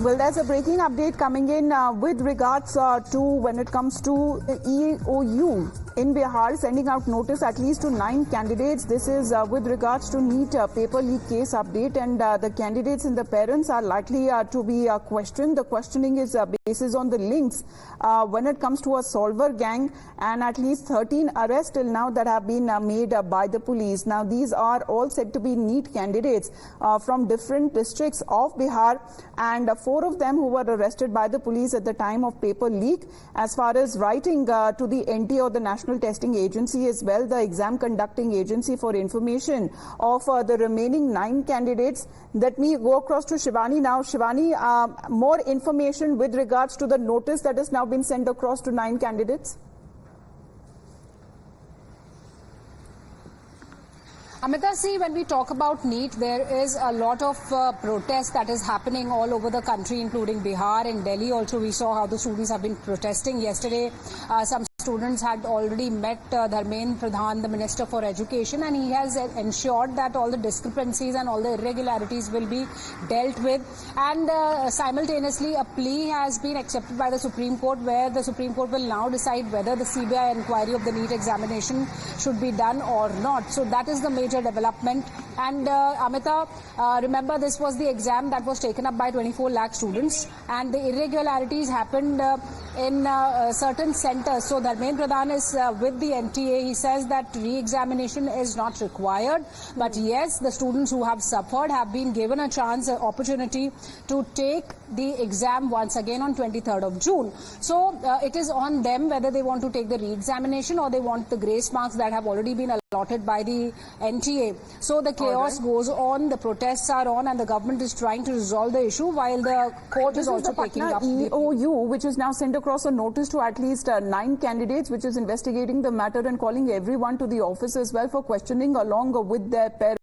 Well, there's a breaking update coming in with regards to when it comes to the EOU in Bihar sending out notice at least to 9 candidates. This is with regards to NEET paper leak case update, and the candidates and the parents are likely to be questioned. The questioning is basis on the links when it comes to a solver gang, and at least 13 arrests till now that have been made by the police. Now, these are all said to be NEET candidates from different districts of Bihar, and 4 of them who were arrested by the police at the time of paper leak. As far as writing to the NTA or the National Testing Agency as well, the exam conducting agency, for information of the remaining 9 candidates. Let me go across to Shivani now. Shivani, more information with regards to the notice that has now been sent across to 9 candidates. Amita, see, when we talk about NEET, there is a lot of protest that is happening all over the country, including Bihar and Delhi. Also, we saw how the students have been protesting. Yesterday, some students had already met Dharmendra Pradhan, the Minister for Education, and he has ensured that all the discrepancies and all the irregularities will be dealt with. And simultaneously, a plea has been accepted by the Supreme Court, where the Supreme Court will now decide whether the CBI inquiry of the NEET examination should be done or not. So that is the major development. And Amita, remember, this was the exam that was taken up by 24 lakh students, and the irregularities happened in certain centers. So Dharmendra Pradhan is with the NTA. He says that re-examination is not required, but yes, the students who have suffered have been given a chance, an opportunity to take the exam once again on 23rd of June. So it is on them whether they want to take the re-examination or they want the grace marks that have already been allotted by the NTA. So the chaos goes on, the protests are on, and the government is trying to resolve the issue while the court is also taking up the EOU, which is now sent across a notice to at least 9 candidates, which is investigating the matter and calling everyone to the office as well for questioning along with their parents.